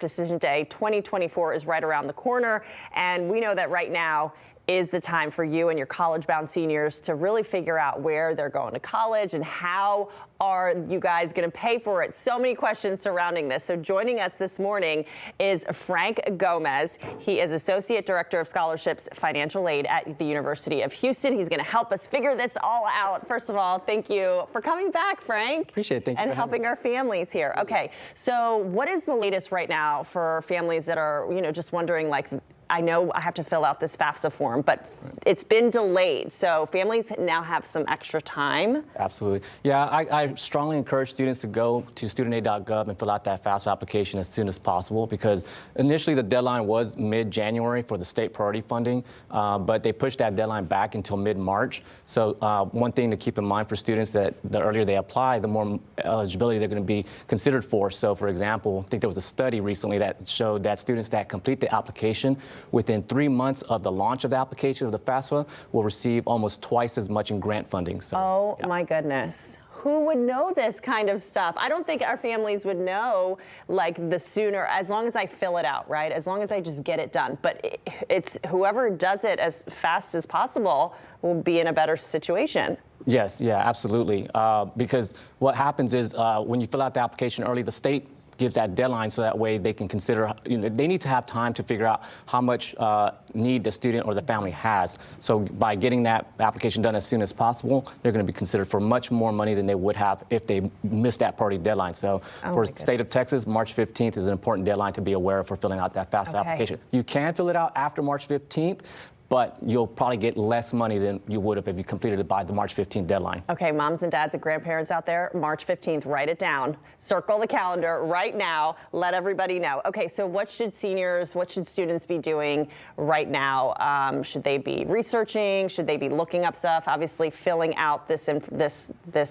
Decision Day 2024 is right around the corner, and we know that right now is the time for you and your college-bound seniors to really figure out where they're going to college and how are you guys going to pay for it. So many questions surrounding this. So joining us this morning is Frank Gomez. He is Associate Director of Scholarships Financial Aid at the University of Houston. He's going to help us figure this all out. First of all, thank you for coming back, Frank. Appreciate it. Thank you and for helping our families here. Okay, so what is the latest right now for families that are, just wondering, like, I know I have to fill out this FAFSA form, but it's been delayed. So families now have some extra time. Absolutely. Yeah, I strongly encourage students to go to studentaid.gov and fill out that FAFSA application as soon as possible, because initially the deadline was mid-January for the state priority funding, but they pushed that deadline back until mid-March. So one thing to keep in mind for students, that the earlier they apply, the more eligibility they're going to be considered for. So for example, I think there was a study recently that showed that students that complete the application within 3 months of the launch of the application of the FAFSA will receive almost twice as much in grant funding. So, yeah. My goodness. Who would know this kind of stuff? I don't think our families would know, like, the sooner, as long as I fill it out, right? As long as I just get it done. But it's whoever does it as fast as possible will be in a better situation. Yes, yeah, absolutely. Because what happens is when you fill out the application early, the state gives that deadline so that way they can consider, they need to have time to figure out how much need the student or the family has. So by getting that application done as soon as possible, they're going to be considered for much more money than they would have if they missed that priority deadline. So for the state of Texas, March 15th is an important deadline to be aware of for filling out that FAFSA application. You can fill it out after March 15th, but you'll probably get less money than you would have if you completed it by the March 15th deadline. Okay, moms and dads and grandparents out there, March 15th, write it down. Circle the calendar right now. Let everybody know. Okay, so what should students be doing right now? Should they be researching? Should they be looking up stuff? Obviously, filling out this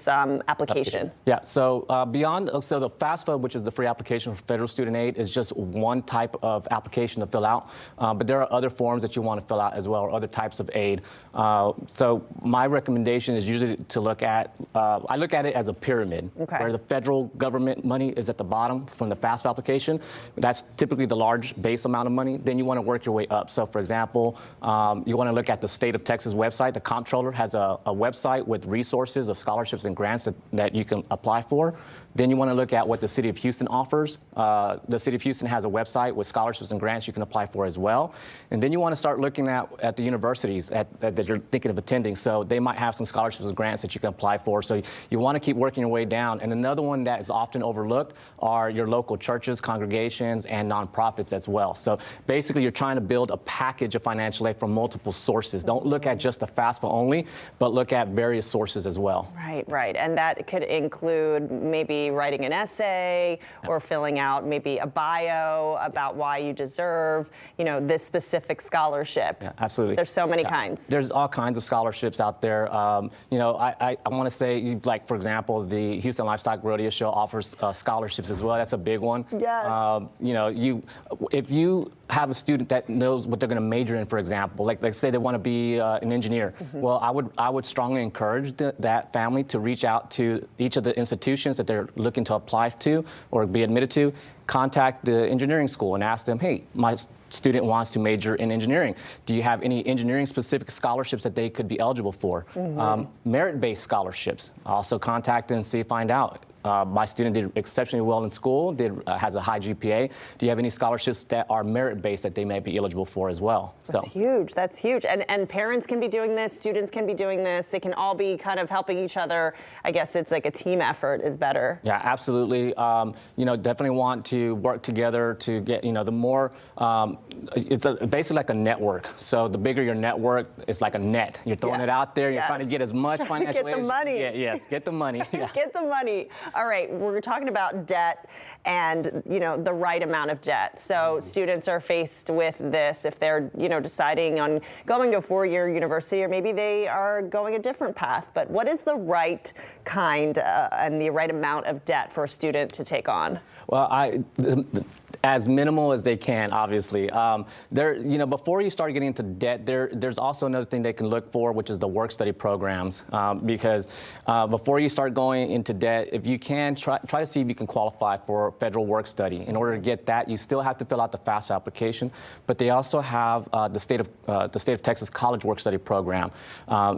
application. Yeah, so so the FAFSA, which is the free application for federal student aid, is just one type of application to fill out. But there are other forms that you want to fill out as well, or other types of aid. So my recommendation is usually to look at, I look at it as a pyramid, where the federal government money is at the bottom from the FAFSA application. That's typically the large base amount of money. Then you want to work your way up. So for example, you want to look at the state of Texas website. The comptroller has a website with resources of scholarships and grants that you can apply for. Then you want to look at what the city of Houston offers. The city of Houston has a website with scholarships and grants you can apply for as well. And then you want to start looking at the universities that you're thinking of attending. So they might have some scholarships and grants that you can apply for. So you want to keep working your way down. And another one that is often overlooked are your local churches, congregations, and nonprofits as well. So basically, you're trying to build a package of financial aid from multiple sources. Don't look at just the FAFSA only, but look at various sources as well. Right. And that could include maybe writing an essay or filling out maybe a bio about why you deserve, this specific scholarship. Yeah, absolutely. There's so many kinds. There's all kinds of scholarships out there. I want to say, like, for example, the Houston Livestock Rodeo Show offers scholarships as well. That's a big one. Yes. If you have a student that knows what they're going to major in, for example, like say they want to be an engineer. Well, I would strongly encourage that family to reach out to each of the institutions that they're looking to apply to or be admitted to. Contact the engineering school and ask them, hey, my student wants to major in engineering. Do you have any engineering specific scholarships that they could be eligible for? Merit-based scholarships. Also contact them and find out. My student did exceptionally well in school, has a high GPA. Do you have any scholarships that are merit-based that they may be eligible for as well? That's huge. That's huge. And parents can be doing this, students can be doing this. They can all be kind of helping each other. I guess it's like a team effort is better. Yeah, absolutely. Definitely want to work together to get, the more, it's basically like a network. So the bigger your network, it's like a net. You're throwing it out there. You're trying to get as much financial aid. Get the money. Yes, get the money. Yeah. Get the money. All right, we're talking about debt and, the right amount of debt. So students are faced with this if they're, deciding on going to a four-year university, or maybe they are going a different path. But what is the right kind and the right amount of debt for a student to take on? Well, As minimal as they can, obviously. Before you start getting into debt, there's also another thing they can look for, which is the work study programs. Because before you start going into debt, if you can, try to see if you can qualify for federal work study. In order to get that, you still have to fill out the FAFSA application, but they also have the state of Texas College Work Study Program,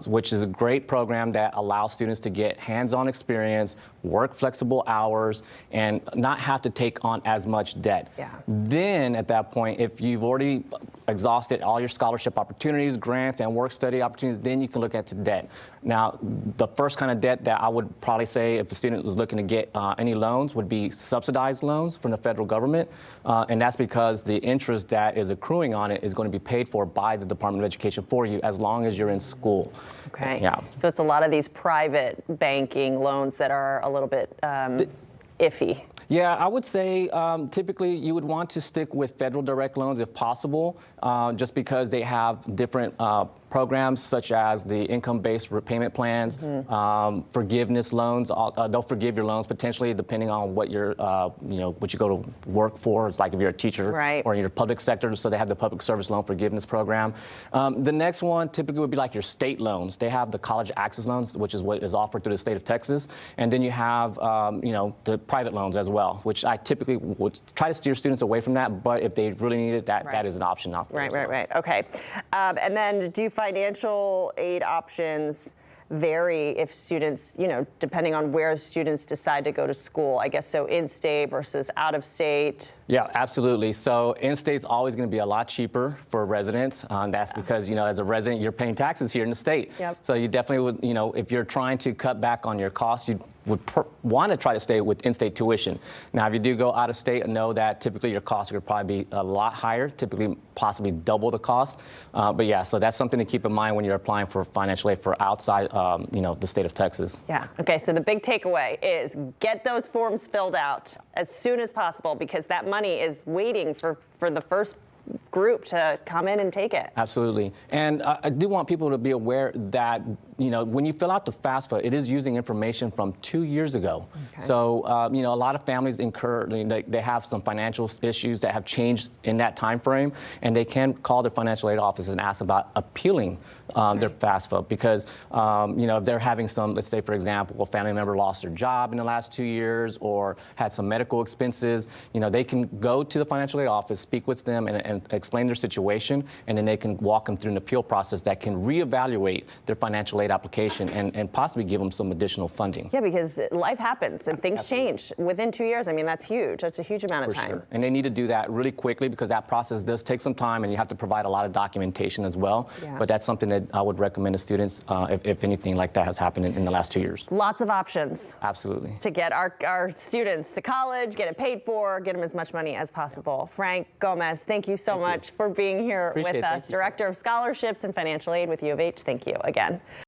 which is a great program that allows students to get hands-on experience, work flexible hours, and not have to take on as much debt. Yeah. Then at that point, if you've already exhausted all your scholarship opportunities, grants, and work study opportunities, then you can look at debt. Now, the first kind of debt that I would probably say if a student was looking to get any loans would be subsidized loans from the federal government. And that's because the interest that is accruing on it is going to be paid for by the Department of Education for you as long as you're in school. Okay. Yeah. So it's a lot of these private banking loans that are a little bit iffy. Yeah, I would say typically you would want to stick with federal direct loans if possible, just because they have different programs such as the income-based repayment plans, forgiveness loans. They'll forgive your loans potentially depending on what you're, what you go to work for. It's like if you're a teacher or in your public sector, so they have the public service loan forgiveness program. The next one typically would be like your state loans. They have the college access loans, which is what is offered through the state of Texas, and then you have, the private loans as well, which I typically would try to steer students away from that. But if they really need it, that is an option out there. Right. Okay. And then do financial aid options vary if students, depending on where students decide to go to school? I guess so in-state versus out-of-state. Yeah, absolutely. So in-state's always going to be a lot cheaper for residents. That's because, as a resident, you're paying taxes here in the state. Yep. So you definitely would, if you're trying to cut back on your costs, you would want to try to stay with in-state tuition. Now, if you do go out of state, know that typically your costs are going to probably be a lot higher, typically possibly double the cost. But yeah, so that's something to keep in mind when you're applying for financial aid for outside, the state of Texas. Yeah. Okay. So the big takeaway is get those forms filled out as soon as possible because that money is waiting for the first group to come in and take it. Absolutely. And I do want people to be aware that, when you fill out the FAFSA, it is using information from 2 years ago. Okay. So, a lot of families incur, they have some financial issues that have changed in that time frame, and they can call their financial aid office and ask about appealing their FAFSA because, if they're having some, let's say, for example, a family member lost their job in the last 2 years or had some medical expenses, they can go to the financial aid office, speak with them, and explain their situation, and then they can walk them through an appeal process that can reevaluate their financial aid application and possibly give them some additional funding. Yeah, because life happens and things change within 2 years. I mean, that's huge. That's a huge amount of time. Sure. And they need to do that really quickly because that process does take some time and you have to provide a lot of documentation as well. Yeah. But that's something that I would recommend to students if anything like that has happened in the last 2 years. Lots of options. Absolutely. To get our students to college, get it paid for, get them as much money as possible. Frank Gomez, thank you so much for being here with us. Director of Scholarships and Financial Aid with U of H. Thank you again.